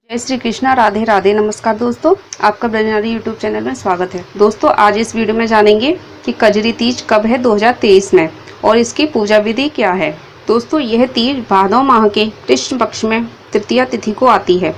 जय श्री कृष्णा, राधे राधे। नमस्कार दोस्तों, आपका ब्रजनारी यूट्यूब चैनल में स्वागत है। दोस्तों, आज इस वीडियो में जानेंगे कि कजरी तीज कब है 2023 में और इसकी पूजा विधि क्या है। दोस्तों, यह तीज भादौ माह के कृष्ण पक्ष में तृतीया तिथि को आती है।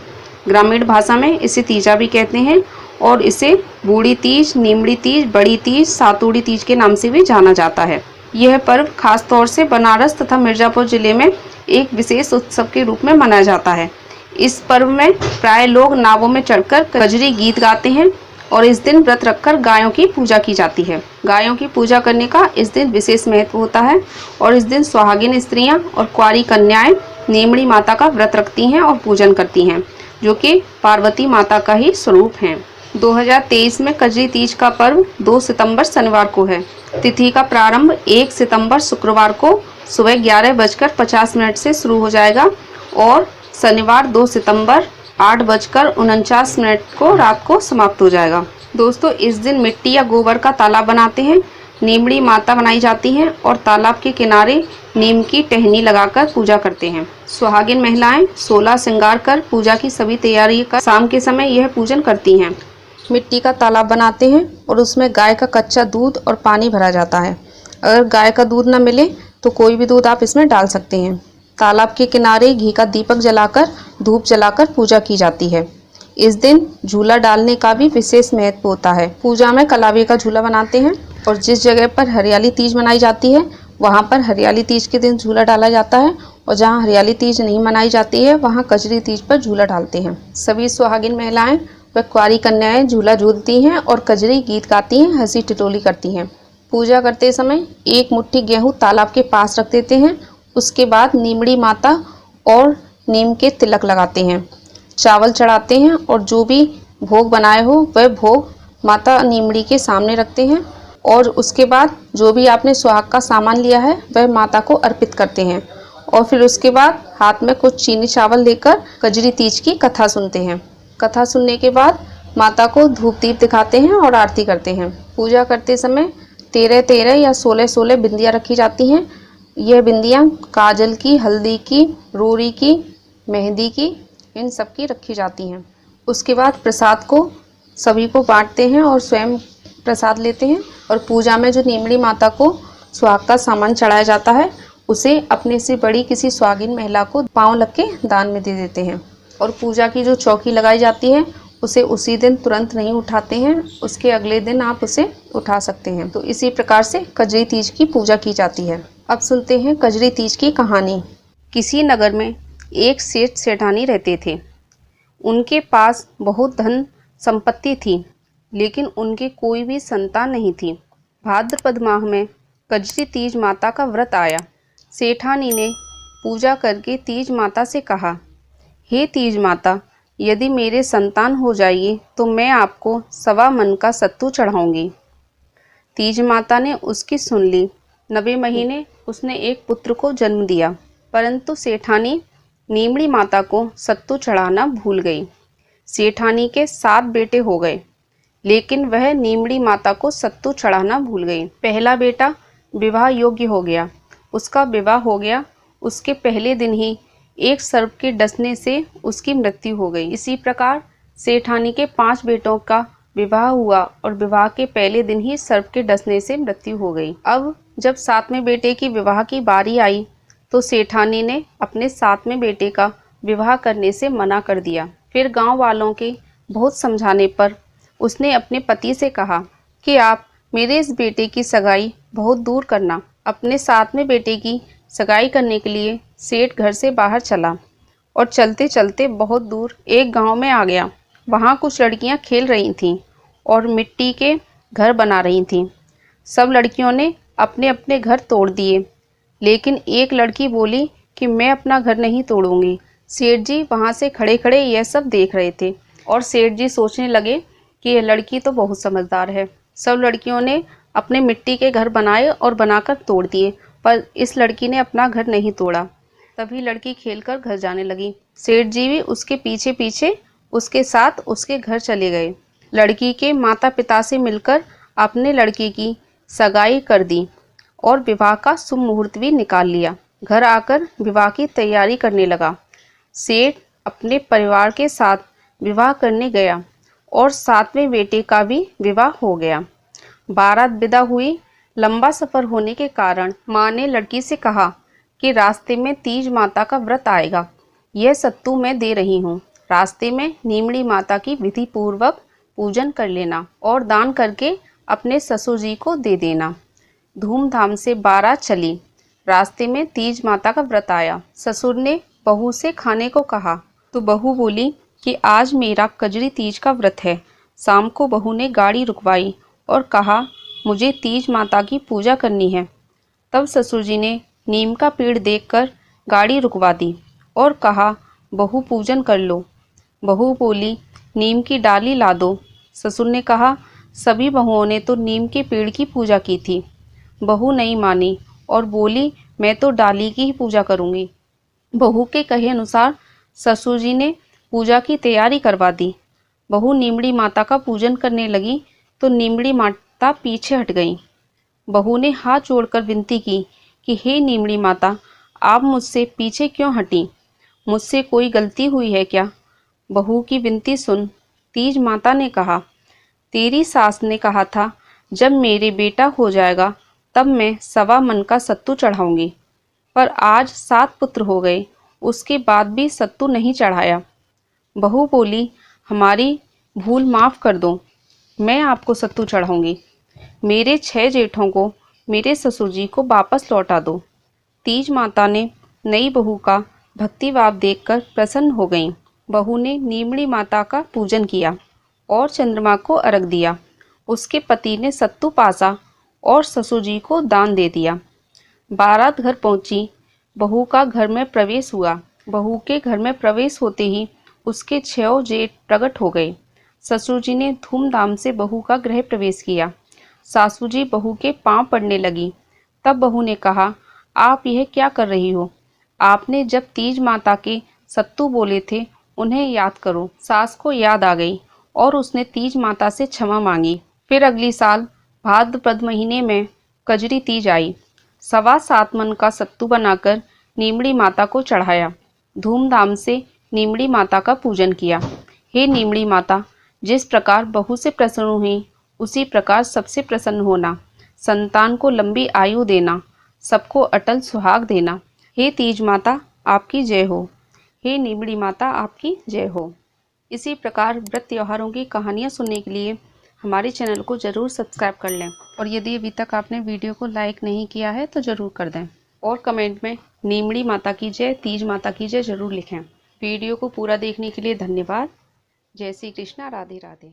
ग्रामीण भाषा में इसे तीजा भी कहते हैं और इसे बूढ़ी तीज, नीमड़ी तीज, बड़ी तीज, सातुड़ी तीज के नाम से भी जाना जाता है। यह पर्व खास तौर से बनारस तथा मिर्जापुर जिले में एक विशेष उत्सव के रूप में मनाया जाता है। इस पर्व में प्राय लोग नावों में चढ़कर कजरी गीत गाते हैं और इस दिन व्रत रखकर गायों की पूजा की जाती है। गायों की पूजा करने का इस दिन विशेष महत्व होता है और इस दिन सुहागिन स्त्रियां और कुंवारी कन्याएं नीमड़ी माता का व्रत रखती हैं और पूजन करती हैं, जो कि पार्वती माता का ही स्वरूप हैं। 2023 में कजरी तीज का पर्व 2 सितंबर शनिवार को है। तिथि का प्रारंभ 1 सितंबर शुक्रवार को सुबह 11:50 से शुरू हो जाएगा और शनिवार 2 सितंबर 8:49 को रात को समाप्त हो जाएगा। दोस्तों, इस दिन मिट्टी या गोबर का तालाब बनाते हैं, नीमड़ी माता बनाई जाती हैं और तालाब के किनारे नीम की टहनी लगाकर पूजा करते हैं। सुहागिन महिलाएं 16 श्रृंगार कर पूजा की सभी तैयारी कर शाम के समय यह पूजन करती हैं। मिट्टी का तालाब बनाते हैं और उसमें गाय का कच्चा दूध और पानी भरा जाता है। अगर गाय का दूध न मिले तो कोई भी दूध आप इसमें डाल सकते हैं। तालाब के किनारे घी का दीपक जलाकर धूप जलाकर पूजा की जाती है। इस दिन झूला डालने का भी विशेष महत्व होता है। पूजा में कलावे का झूला बनाते हैं और जिस जगह पर हरियाली तीज मनाई जाती है वहां पर हरियाली तीज के दिन झूला डाला जाता है और जहां हरियाली तीज नहीं मनाई जाती है वहां कजरी तीज पर झूला डालते हैं। सभी सुहागिन महिलाएं व कुंवारी कन्याएं झूला झूलती हैं और कजरी गीत गाती हैं, हंसी टिटोली करती हैं। पूजा करते समय एक मुट्ठी गेहूं तालाब के पास रख देते हैं। उसके बाद नीमड़ी माता और नीम के तिलक लगाते हैं, चावल चढ़ाते हैं और जो भी भोग बनाए हो वह भोग माता नीमड़ी के सामने रखते हैं और उसके बाद जो भी आपने सुहाग का सामान लिया है वह माता को अर्पित करते हैं और फिर उसके बाद हाथ में कुछ चीनी चावल लेकर कजरी तीज की कथा सुनते हैं। कथा सुनने के बाद माता को धूप दीप दिखाते हैं और आरती करते हैं। पूजा करते समय 13-13 या 16-16 बिंदियाँ रखी जाती हैं। यह बिंदियाँ काजल की, हल्दी की, रोरी की, मेहंदी की, इन सब की रखी जाती हैं। उसके बाद प्रसाद को सभी को बांटते हैं और स्वयं प्रसाद लेते हैं और पूजा में जो नीमड़ी माता को सुहाग का सामान चढ़ाया जाता है उसे अपने से बड़ी किसी सुहागिन महिला को पाँव लग के दान में दे देते हैं। और पूजा की जो चौकी लगाई जाती है उसे उसी दिन तुरंत नहीं उठाते हैं, उसके अगले दिन आप उसे उठा सकते हैं। तो इसी प्रकार से कजरी तीज की पूजा की जाती है। अब सुनते हैं कजरी तीज की कहानी। किसी नगर में एक सेठ सेठानी रहते थे। उनके पास बहुत धन संपत्ति थी, लेकिन उनके कोई भी संतान नहीं थी। भाद्रपद माह में कजरी तीज माता का व्रत आया। सेठानी ने पूजा करके तीज माता से कहा, हे तीज माता, यदि मेरे संतान हो जाइए तो मैं आपको 1.25 मन का सत्तू चढ़ाऊंगी। तीज माता ने उसकी सुन ली। 9वें महीने उसने एक पुत्र को जन्म दिया, परंतु सेठानी नीमड़ी माता को सत्तू चढ़ाना भूल गई। सेठानी के 7 बेटे हो गए, लेकिन वह नीमड़ी माता को सत्तू चढ़ाना भूल गई। पहला बेटा विवाह योग्य हो गया। उसका विवाह हो गया। उसके पहले दिन ही एक सर्प के डसने से उसकी मृत्यु हो गई। इसी प्रकार सेठानी के 5 बेटों का विवाह हुआ और विवाह के पहले दिन ही सर्प के डसने से मृत्यु हो गई। अब जब 7वें बेटे की विवाह की बारी आई तो सेठानी ने अपने 7वें बेटे का विवाह करने से मना कर दिया। फिर गांव वालों के बहुत समझाने पर उसने अपने पति से कहा कि आप मेरे इस बेटे की सगाई बहुत दूर करना। अपने 7वें बेटे की सगाई करने के लिए सेठ घर से बाहर चला और चलते चलते बहुत दूर एक गांव में आ गया। वहां कुछ लड़कियां खेल रही थीं और मिट्टी के घर बना रही थीं। सब लड़कियों ने अपने अपने घर तोड़ दिए, लेकिन एक लड़की बोली कि मैं अपना घर नहीं तोड़ूंगी। सेठ जी वहां से खड़े खड़े यह सब देख रहे थे और सेठ जी सोचने लगे कि यह लड़की तो बहुत समझदार है। सब लड़कियों ने अपने मिट्टी के घर बनाए और बनाकर तोड़ दिए, पर इस लड़की ने अपना घर नहीं तोड़ा। तभी लड़की खेलकर घर जाने लगी। सेठ जी भी उसके पीछे पीछे उसके साथ उसके घर चले गए। लड़की के माता पिता से मिलकर अपने लड़की की सगाई कर दी और विवाह का शुभ मुहूर्त भी निकाल लिया। घर आकर विवाह की तैयारी करने लगा। सेठ अपने परिवार के साथ विवाह करने गया और 7वें बेटे का भी विवाह हो गया। बारात विदा हुई। लंबा सफर होने के कारण माँ ने लड़की से कहा कि रास्ते में तीज माता का व्रत आएगा, यह सत्तू मैं दे रही हूँ। रास्ते में नीमड़ी माता की विधि पूर्वक पूजन कर लेना और दान करके अपने ससुर जी को दे देना। धूमधाम से बारात चली। रास्ते में तीज माता का व्रत आया। ससुर ने बहू से खाने को कहा तो बहू बोली कि आज मेरा कजरी तीज का व्रत है। शाम को बहू ने गाड़ी रुकवाई और कहा मुझे तीज माता की पूजा करनी है। तब ससुर जी ने नीम का पेड़ देखकर गाड़ी रुकवा दी और कहा बहू पूजन कर लो। बहू बोली नीम की डाली ला दो। ससुर ने कहा सभी बहुओं ने तो नीम के पेड़ की पूजा की थी। बहू नहीं मानी और बोली मैं तो डाली की ही पूजा करूंगी। बहू के कहे अनुसार ससुर जी ने पूजा की तैयारी करवा दी। बहू नीमड़ी माता का पूजन करने लगी तो नीमड़ी माता पीछे हट गई। बहू ने हाथ जोड़कर विनती की कि हे नीमड़ी माता, आप मुझसे पीछे क्यों हटी? मुझसे कोई गलती हुई है क्या? बहू की विनती सुन तीज माता ने कहा तेरी सास ने कहा था जब मेरे बेटा हो जाएगा तब मैं 1.25 मन का सत्तू चढ़ाऊंगी, पर आज 7 पुत्र हो गए, उसके बाद भी सत्तू नहीं चढ़ाया। बहू बोली हमारी भूल माफ़ कर दो, मैं आपको सत्तू चढ़ाऊंगी। मेरे 6 जेठों को मेरे ससुर जी को वापस लौटा दो। तीज माता ने नई बहू का भक्तिभाव देखकर प्रसन्न हो गईं। बहू ने नीमड़ी माता का पूजन किया और चंद्रमा को अर्घ दिया। उसके पति ने सत्तू पासा और ससुर जी को दान दे दिया। बारात घर पहुंची। बहू का घर में प्रवेश हुआ। बहू के घर में प्रवेश होते ही उसके 6 जेठ प्रकट हो गए। ससुर जी ने धूमधाम से बहू का गृह प्रवेश किया। सासू जी बहू के पांव पड़ने लगी। तब बहू ने कहा आप यह क्या कर रही हो? आपने जब तीज माता के सत्तू बोले थे उन्हें याद करो। सास को याद आ गई और उसने तीज माता से क्षमा मांगी। फिर अगली साल भाद्रपद महीने में कजरी तीज आई। 7.25 मन का सत्तू बनाकर नीमड़ी माता को चढ़ाया। धूमधाम से नीमड़ी माता का पूजन किया। हे नीमड़ी माता, जिस प्रकार बहू से प्रसन्न हुई उसी प्रकार सबसे प्रसन्न होना। संतान को लंबी आयु देना, सबको अटल सुहाग देना। हे तीज माता आपकी जय हो। हे नीमड़ी माता आपकी जय हो। इसी प्रकार व्रत त्योहारों की कहानियाँ सुनने के लिए हमारे चैनल को ज़रूर सब्सक्राइब कर लें और यदि अभी तक आपने वीडियो को लाइक नहीं किया है तो ज़रूर कर दें और कमेंट में नीमड़ी माता की जय, तीज माता की जय ज़रूर लिखें। वीडियो को पूरा देखने के लिए धन्यवाद। जय श्री कृष्णा। राधे राधे।